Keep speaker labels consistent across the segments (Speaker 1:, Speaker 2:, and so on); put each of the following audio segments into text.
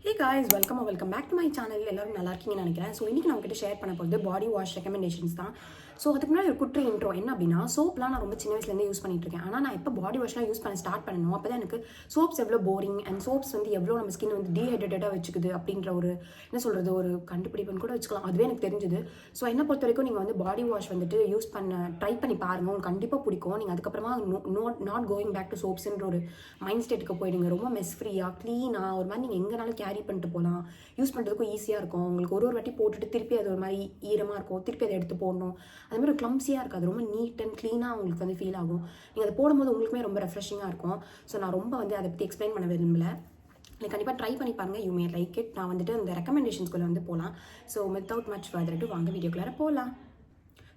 Speaker 1: Hey guys, welcome back to my channel. எல்லாரும் நல்லா இருக்கீங்கன்னு நினைக்கிறேன். ஸோ இன்னைக்கு நான் உங்ககிட்ட ஷேர் பண்ண போகிறது பாடி வாஷ் ரெக்கமெண்டேஷன்ஸ் தான். ஸோ அதுக்கு முன்னாடி ஒரு குட்டி இன்ட்ரோ என்ன அப்படின்னா, சோப்லாம் நான் ரொம்ப சின்ன வயசுலேருந்து யூஸ் பண்ணிட்டு இருக்கேன். ஆனால் நான் எப்போ பாடி வாஷ்லாம் யூஸ் பண்ண ஸ்டார்ட் பண்ணணும் அப்போ தான் எனக்கு சோப்ஸ் எவ்வளோ போரிங் அண்ட் சோப்ஸ் வந்து எவ்வளோ நம்ம ஸ்கின் வந்து டீஹைட்ரேட்டடாக வச்சுக்குது அப்படின்ற ஒரு என்ன சொல்கிறது ஒரு கண்டுபிடிப்புன்னு கூட வச்சுக்கலாம். அதுவே எனக்கு தெரிஞ்சுது. ஸோ என்னை பொறுத்த வரைக்கும் நீங்கள் வந்து பாடி வாஷ் வந்துட்டு யூஸ் பண்ண ட்ரை பண்ணி பாருங்கள், உங்களுக்கு கண்டிப்பாக பிடிக்கும். நீங்கள் அதுக்கப்புறமா நாட் கோயிங் பேக் டு சோப்ஸ்ன்ற ஒரு மைண்ட் ஸ்டேட்டுக்கு போயிடுங்க. ரொம்ப மெஸ் ஃப்ரீயாக க்ளீனாக ஒரு மாதிரி நீங்கள் எங்கேனாலும் கேரி பண்ணிட்டு போகலாம். யூஸ் பண்ணுறதுக்கும் ஈஸியாக இருக்கும். உங்களுக்கு ஒரு வாட்டி போட்டுட்டு திருப்பி அது ஒரு மாதிரி ஈரமாக இருக்கும், திருப்பி அதை எடுத்து போடணும். அது மாதிரி ஒரு கிளம்ஸியாக இருக்காது, ரொம்ப நீட் அண்ட் க்ளீனாக உங்களுக்கு வந்து ஃபீல் ஆகும். நீங்கள் அதை போடும்போது உங்களுக்குமே ரொம்ப ரெஃப்ரெஷிங்காக இருக்கும். ஸோ நான் ரொம்ப வந்து அதை பற்றி எக்ஸ்பிளைன் பண்ண விரும்பல. நீங்கள் கண்டிப்பாக ட்ரை பண்ணி பாருங்கள், யூ மே லைக் இட். நான் வந்துட்டு இந்த ரெக்கமெண்டேஷன்ஸ்குள்ளே வந்து போகலாம். So without much further to வாங்க வீடியோக்குள்ளே போகலாம்.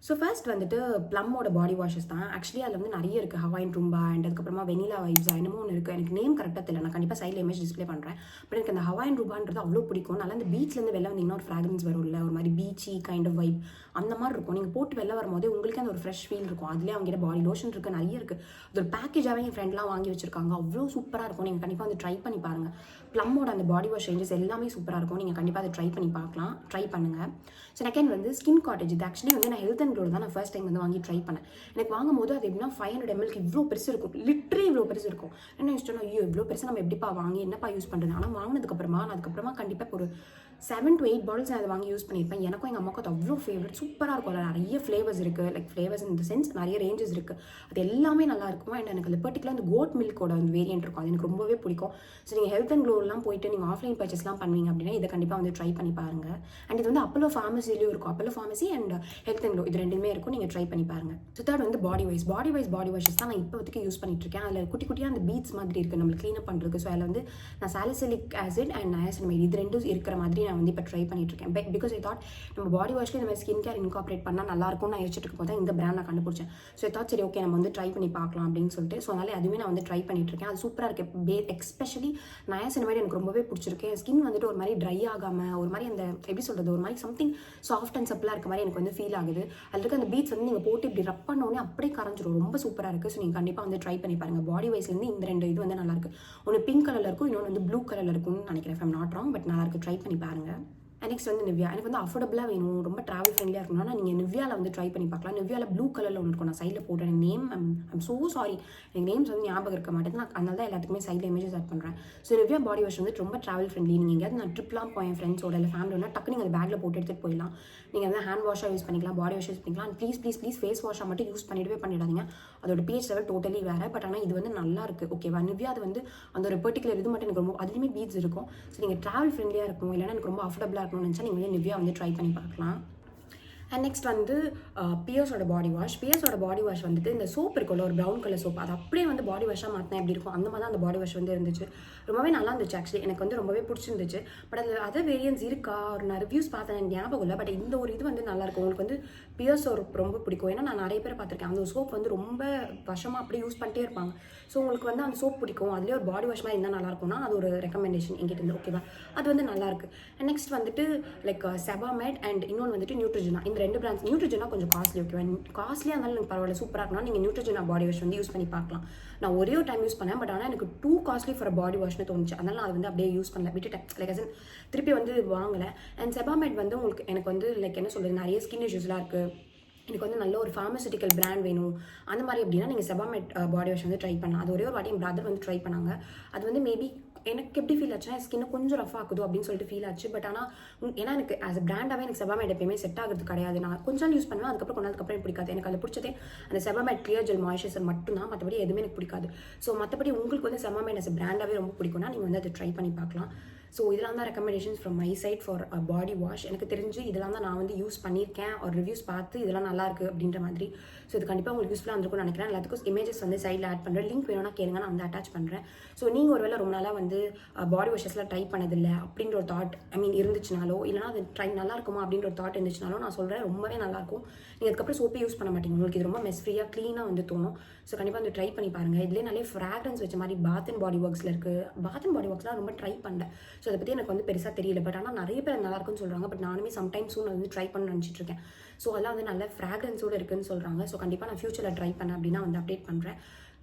Speaker 1: ஸோ ஃபர்ஸ்ட் வந்துட்டு ப்ளம்மோட பாடி வாஷஸ் தான். ஆக்சுவலி அதில் வந்து நிறைய இருக்குது, ஹவாயின் ரூம்பா அண்ட் அதுக்கப்புறமா வெனிலா வைப்ஸ் என்னமோ ஒன்று இருக்குது. எனக்கு நேம் கரெக்டாக தெரியல, நான் கண்டிப்பாக சைடில் இமேஜ் டிஸ்பிளே பண்ணுறேன். பட் எனக்கு அந்த ஹவாயின் ரூபான்றது அவ்வளோ பிடிக்கும். நல்லா அந்த பீச்லேருந்து வெளில வந்தீங்கன்னா ஒரு ஃப்ராக்ரன்ஸ் வரும் இல்லை, ஒரு மாதிரி பீச்சி கைண்ட் ஆஃப் வைப் அந்த மாதிரி இருக்கும். நீங்கள் போட்டு வெளில வரும்போது உங்களுக்கு அந்த ஒரு ஃப்ரெஷ் ஃபீல் இருக்கும். அதுலேயே அவங்ககிட்ட பாடி லோஷன் இருக்குது, நிறைய இருக்குது. அது ஒரு பேக்கேஜாகவே என் ஃப்ரெண்ட்லாம் வாங்கி வச்சிருக்காங்க, அவ்வளோ சூப்பராக இருக்கும். நீங்கள் கண்டிப்பாக வந்து ட்ரை பண்ணி பாருங்கள். ப்ளம்மோட அந்த பாடி வாஷ் ரேஞ்சஸ் எல்லாமே சூப்பராக இருக்கும். நீங்கள் கண்டிப்பாக அதை ட்ரை பண்ணி பார்க்கலாம், ட்ரை பண்ணுங்கள். ஸோ செகண்ட் வந்து ஸ்கின் காட்டேஜ். இது ஆக்சுவலி வந்து நான் ஹெல்த் அண்ட் க்ளோ தான் நான் ஃபர்ஸ்ட் டைம் வந்து வாங்கி ட்ரை பண்ணேன். எனக்கு வாங்கும் போது அது எப்படின்னா 500 ml இவ்வளோ பெருசு இருக்கும், லிட்டரே இவ்வளோ பெருசு இருக்கும். என்ன இஷ்டம், ஐயோ இவ்வளோ பெருசு நம்ம எப்படிப்பா வாங்கி என்னப்பா யூஸ் பண்ணுறது. ஆனால் வாங்கினதுக்கப்புறமா நான் அதுக்கப்புறமா கண்டிப்பாக ஒரு 7 to 8 பாட்டில்ஸ் நான் அதை வாங்கி யூஸ் பண்ணியிருப்பேன். எனக்கும் எங்கள் அம்மாவுக்கும் அது அவ்வளோ ஃபேவரட், சூப்பராக இருக்கும். அதில் நிறைய ஃப்ளேவர்ஸ் இருக்குது, like flavours in the sense நிறைய ரேஞ்சஸ் இருக்குது. அது எல்லாமே நல்லா இருக்கும். அண்ட் எனக்கு அந்த பர்டிகுலர் அந்த கோட் மில்கோட அந்த வேரியன்ட் இருக்கும், அது எனக்கு ரொம்பவே பிடிக்கும். ஸோ நீங்கள் ஹெல்த் அண்ட் க்ளோலாம் போயிட்டு நீங்கள் ஆஃப்லைன் பர்ச்சேஸ்லாம் பண்ணுவீங்க அப்படின்னா இதை கண்டிப்பாக வந்து ட்ரை பண்ணி பாருங்கள். அண்ட் இது வந்து அப்போலோ ஃபார்மசிலையும் இருக்கும், Apollo pharmacy and health and glow இது ரெண்டுமே இருக்கும், நீங்கள் ட்ரை பண்ணி பாருங்கள். ஸோ தேர்ட் வந்து பாடி வாஷஸ் தான் நான் இப்போ வரைக்கும் யூஸ் பண்ணிட்டு இருக்கேன். அதில் குட்டி குட்டியாக அந்த பீட்ஸ் மாதிரி இருக்குது நம்மளுக்கு க்ளீனப் பண்ணுறதுக்கு. ஸோ அதில் வந்து நான் சாலிசிலிக் ஆசிட் அண்ட் நயாசினமைட் இது ரெண்டும் இருக்கிற மாதிரி நான் வந்து இப்போ ட்ரை பண்ணிட்டு இருக்கேன். பிகாஸ் ஐ தாட் நம்ம பாடி வாஷ்ல இந்த மாதிரி ஸ்கின் கேர் இன்கார்பரேட் பண்ணால் நல்லா இருக்கும்னு நான் யோசிச்சுட்டு இருக்கும் போது இந்த பிராண்ட் நான் கண்டுபிடிச்சேன். ஸோ ஐ தாட் சரி ஓகே நம்ம வந்து ட்ரை பண்ணி பார்க்கலாம் அப்படின்னு சொல்லிட்டு. ஸோ அதனால அதுவுமே நான் வந்து ட்ரை பண்ணிட்டு இருக்கேன். அது சூப்பராக இருக்கு. எஸ்பெஷலி நயாசினமைட் எனக்கு ரொம்பவே பிடிச்சிருக்கு. ஸ்கின் வந்துட்டு ஒரு மாதிரி ட்ரை ஆகாமல் ஒரு மாதிரி அந்த எப்படி சொல்கிறது ஒரு மாதிரி சம்திங் சாஃப்ட் அண்ட் சப்பிளாக இருக்க மாதிரி எனக்கு வந்து ஃபீல் ஆகுது. அதில் இருக்க அந்த பீட்ஸ் வந்து நீங்கள் போட்டு இப்படி ரப் பண்ணோடனே அப்படியே கரைஞ்சிரும், ரொம்ப சூப்பராக இருக்குது. ஸோ நீங்கள் கண்டிப்பாக வந்து ட்ரை பண்ணி பாருங்கள். பாடி வைஸ்லேருந்து இந்த ரெண்டு இது வந்து நல்லாயிருக்கு. ஒன்று பிங்க் கலரில் இருக்கும், இன்னொன்று வந்து ப்ளூ கலரில் இருக்கும்னு நினைக்கிறேன், ஐம் நாட் ராங், பட் நல்லாயிருக்கு, ட்ரை பண்ணி பாருங்கள். நெக்ஸ்ட் வந்து நிவ்யா. எனக்கு வந்து அஃபோர்டபுளாக வேணும், ரொம்ப ட்ராவல் ஃப்ரெண்ட்லியாக இருக்கணும்னா நீங்கள் நிவ்யாவில் வந்து ட்ரை பண்ணி பார்க்கலாம். நிவ்யாவில் ப்ளூ கலரில் ஒன்று இருக்கும், நான் சைடில் போட்டேன். எனக்கு நேம் ஐம் ஸோ சாரி, எனக்கு நேம்ஸ் வந்து ஞாபகம் இருக்க மாட்டேது. நான் அதனால தான் எல்லாத்துக்குமே சைடில் இமேஜஸ் ஆட் பண்ணுறேன். ஸோ நிவ்யா பாடி வாஷ் வந்து ரொம்ப ட்ராவல் ஃப்ரெண்ட்லி. நீங்கள் எங்கேயாவது நான் ட்ரிப்லாம் போய் ஃப்ரெண்ட்ஸோட இல்லை ஃபேமிலியோட டக்கு நீங்கள் அந்த பேக்கில் போட்டு எடுத்துகிட்டு போயிடலாம். நீங்கள் வந்து ஹேண்ட் வாஷாக யூஸ் பண்ணிக்கலாம், பாடி வாஷ் யூஸ் பண்ணிக்கலாம். ப்ளீஸ் ஃபேஸ் வாஷாக மட்டும் யூஸ் பண்ணிடாதீங்க. அதோட pH லெவல் டோட்டலி வேறு. பட் ஆனால் இது வந்து நல்லா இருக்குது, ஓகேவா. நிவ்யா அது வந்து அந்த ஒரு பர்டிகுலர் இது மட்டும் எனக்கு ரொம்ப அதுலேயுமே பீட்ஸ் இருக்கும். ஸோ நீங்கள் ட்ராவல் ஃப்ரெண்ட்லியாக இருக்கணும், இல்லைன்னா எனக்கு ரொம்ப அஃபோர்டபுளாக இருக்கணும்னு நினச்சா நீங்கள் வந்து நிவ்யா வந்து ட்ரை பண்ணி பார்க்கலாம். அண்ட் நெக்ஸ்ட் வந்து பியர்ஸோட பாடி வாஷ் வந்துட்டு இந்த சோப் இருக்குல்ல, ஒரு ப்ரௌன் கலர் சோப், அது அப்படியே வந்து பாடி வாஷாக மாற்றினா எப்படி இருக்கும் அந்த மாதிரி தான் அந்த பாடி வாஷ் வந்து இருந்துச்சு. ரொம்பவே நல்லா இருந்துச்சு. ஆக்சுவலி எனக்கு வந்து ரொம்பவே பிடிச்சிருந்துச்சு. பட் அதில் அதர் வேரியன்ஸ் இருக்கா, ஒரு நான் ரிவ்யூஸ் பார்த்தேன், ஞாபகம் இல்லை. பட் இந்த ஒரு இது வந்து நல்லாயிருக்கும். உங்களுக்கு வந்து பியர்ஸ் ரொம்ப பிடிக்கும். ஏன்னா நான் நிறைய பேர் பார்த்துருக்கேன், அந்த சோப் வந்து ரொம்ப வருஷமாக அப்படியே யூஸ் பண்ணிட்டே இருப்பாங்க. ஸோ உங்களுக்கு வந்து அந்த சோப் பிடிக்கும், அதுலேயே ஒரு பாடி வாஷ் மாதிரி இருந்தால் நல்லாயிருக்கும்னா அது ஒரு ரெக்கமெண்டேஷன் எங்கிட்ட இருந்து, ஓகேவா. அது வந்து நல்லாயிருக்கு. அண்ட் நெக்ஸ்ட் வந்துட்டு லைக் செபாமேட் அண்ட் இன்னொன்று வந்துட்டு நியூட்ரிஜனா. இந்த ரெண்டு பிராண்ட்ஸ். நியூட்ரிஜனா கொஞ்சம் காஸ்ட்லி, ஓகேவா. காஸ்ட்லியாக இருந்தாலும் எனக்கு பரவாயில்ல, சூப்பராக இருக்குன்னா நீங்கள் நியூட்ரிஜனா பாடி வாஷ் வந்து யூஸ் பண்ணி பார்க்கலாம். நான் ஒரே ஒரு டைம் யூஸ் பண்ணேன், பட் ஆனால் எனக்கு டூ காஸ்ட்லி ஃபார் பாடி வாஷ்னு தோணுச்சு. அதனால் நான் அது வந்து அப்படியே யூஸ் பண்ணல, விட்டுட்டேன். லைக் அஸ் திருப்பி வந்து வாங்கலை. அண்ட் செபாமேட் வந்து உங்களுக்கு எனக்கு வந்து லைக் என்ன சொல்கிறது, நிறைய ஸ்கின் இஷ்யூஸ்லாம் இருக்குது, எனக்கு வந்து நல்ல ஒரு ஃபார்மசூட்டிக்கல் பிராண்ட் வேணும் அந்த மாதிரி அப்படின்னா நீங்கள் செபாமேட் பாடி வாஷ் வந்து ட்ரை பண்ணலாம். அது ஒரே ஒரு வாட்டி என் பிரதர் வந்து ட்ரை பண்ணாங்க. அது வந்து மேபி எனக்கு எப்படி ஃபீல் ஆச்சுன்னா ஸ்கின்னை கொஞ்சம் ரஃப் ஆகுது அப்படின்னு சொல்லிட்டு ஃபீல் ஆச்சு. பட் ஆனால் ஏன்னா எனக்கு ஆஸ் அ பிராண்டாகவே எனக்கு செபாமேட் எப்பயுமே செட் ஆகிறது கிடையாது. நான் கொஞ்சம் யூஸ் பண்ணுவேன், அதுக்கப்புறம் கொஞ்ச நாளுக்கு அப்புறம் பிடிக்காது. எனக்கு அது பிடிச்சதே அந்த செபாமேட் கிளியர் ஜெல் மாய்ஸ்சரைசர் மட்டும்தான், மற்றபடி எதுவுமே எனக்கு பிடிக்காது. ஸோ மற்றபடி உங்களுக்கு வந்து செபாமேட் ஆஸ் அ பிராண்டாகவே ரொம்ப பிடிக்கும்னா நீங்கள் வந்து அதை ட்ரை பண்ணி பார்க்கலாம். ஸோ இதெல்லாம் தான் recommendations from my side for body wash. எனக்கு தெரிஞ்சு இதெல்லாம் தான் நான் வந்து யூஸ் பண்ணியிருக்கேன், ஒரு ரிவ்யூஸ் பார்த்து இதெல்லாம் நல்லா இருக்குது அப்படின்ற மாதிரி. ஸோ இது கண்டிப்பாக உங்களுக்கு யூஸ்ஃபுல்லாக இருந்திருக்கும்னு நினைக்கிறேன். எல்லாத்துக்கும் இமேஜஸ் வந்து சைடில் ஆட் பண்ணுறேன், லிங்க் வேணும்னா கேளுங்க, நான் வந்து அட்டாச் பண்ணுறேன். ஸோ நீங்கள் ஒருவேளை ரொம்ப நாளாக வந்து பாடி வாஷஸ்லாம் ட்ரை பண்ணதில்லை அப்படின்ற ஒரு தாட் இருந்துச்சுனாலோ, இல்லைனா அது ட்ரை நல்லா இருக்குமா அப்படின்ற ஒரு தாட் இருந்துச்சுனாலோ நான் சொல்கிறேன், ரொம்பவே நல்லாயிருக்கும். நீங்கள் அதுக்கப்புறம் சோப்பே யூஸ் பண்ண மாட்டீங்க, உங்களுக்கு இது ரொம்ப மெஸ் ஃப்ரீயாக க்ளீனாக வந்து தோணும். ஸோ கண்டிப்பாக வந்து ட்ரை பண்ணி பாருங்கள். இதுலேயே நிறைய ஃப்ராக்ரன்ஸ் வச்ச மாதிரி பாத் அண்ட் பாடி ஒர்க்ஸில் இருக்குது. பாத் அண்ட் பாடி ஒர்க்ஸ்லாம் ரொம்ப ட்ரை பண்ணேன். ஸோ அதை பற்றி எனக்கு வந்து பெருசாக தெரியல. பட் ஆனால் நிறைய பேர் நல்லா இருக்குன்னு சொல்கிறாங்க. பட் நானுமே சம்டைம்ஸ் வந்து ட்ரை பண்ண நினச்சிட்டு இருக்கேன். ஸோ அதெல்லாம் வந்து நல்ல ஃப்ராக்ரன்ஸோடு இருக்குன்னு சொல்கிறாங்க. ஸோ கண்டிப்பாக நான் ஃபியூச்சரில் ட்ரை பண்ணேன் அப்படின்னா வந்து அப்டேட் பண்ணுறேன்.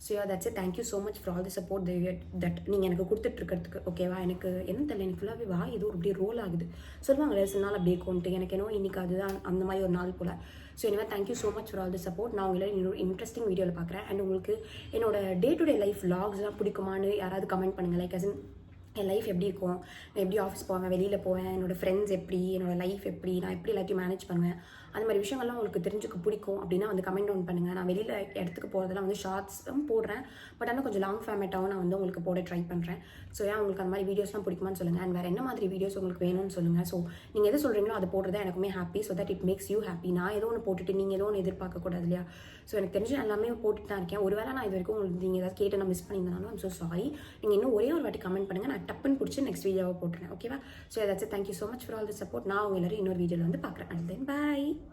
Speaker 1: So that's it. Thank you so much for all the support that நீங்கள் எனக்கு கொடுத்துட்ருக்கிறதுக்கு. ஓகேவா? எனக்கு என்ன தெரியல, எனக்கு ஃபுல்லாகவே ஏதோ அப்படியே ரோல் ஆகுது. சொல்லுவாங்களே சில நாள் அப்படியே கொண்டு எனக்கு என்னவோ இன்னைக்கு அதுதான் அந்த மாதிரி ஒரு நாள் போல். ஸோ இனிமேல் thank you so much for all the support. நான் உங்களை இன்னொரு இன்ட்ரெஸ்டிங் வீடியோவில் பார்க்குறேன். அண்ட் உங்களுக்கு என்னோட டே டு டே லைஃப் vlogsலாம் பிடிக்குமான்னு யாராவது கமெண்ட் பண்ணுங்கள். லைக் என் லைஃப் எப்படி இருக்கும், நான் எப்படி ஆஃபீஸ் போவேன், வெளியில் போவேன், என்னோடய ஃப்ரெண்ட்ஸ் எப்படி, என்னோடய லைஃப் எப்படி, நான் எப்படி எல்லாத்தையும் மேனேஜ் பண்ணுவேன், அந்த மாதிரி விஷயங்கள்லாம் உங்களுக்கு தெரிஞ்சுக்க பிடிக்கும் அப்படின்னா வந்து கமெண்ட் டவுன் பண்ணுங்கள். நான் வெளியில் இடத்துக்கு போகிறதெல்லாம் வந்து ஷார்ட்ஸும் போடுறேன், பட் ஆனால் கொஞ்சம் லாங் ஃபார்மேட்டாகவும் நான் வந்து உங்களுக்கு போட ட்ரை பண்ணுறேன். ஸோ உங்களுக்கு அந்த மாதிரி வீடியோஸ்லாம் பிடிக்குமான்னு சொல்லுங்கள். அண்ட் வேறு என்ன மாதிரி வீடியோஸ் உங்களுக்கு வேணும்னு சொல்லுங்கள். ஸோ நீங்கள் எது சொல்கிறீங்களோ அதை போடுறது எனக்குமே happy. So that it makes you happy. நான் ஏதோ ஒன்று போட்டுட்டு நீங்கள் ஏதோ ஒன்று எதிர்பார்க்கக்கூடாது இல்லையா? ஸோ எனக்கு தெரிஞ்சு எல்லாமே போட்டுட்டு தான் இருக்கேன். ஒருவேளை நான் இது வரைக்கும் உங்களுக்கு நீங்கள் ஏதாவது கேட்டு நான் மிஸ் பண்ணியிருந்தாலும் ஐம் ஸோ சாரி. நீங்கள் இன்னும் ஒரே ஒரு வாட்டி கமெண்ட் பண்ணுங்கள், நான் டப்புன்னு பிடிச்சி நெக்ஸ்ட் வீடியோவை போட்டுறேன். ஓகேவா? ஸோ ஏதாச்சும் thank you so much for all the support. நான் உங்க எல்லாரும் இன்னொரு வீடியோவில் வந்து பார்க்குறேன். And then bye.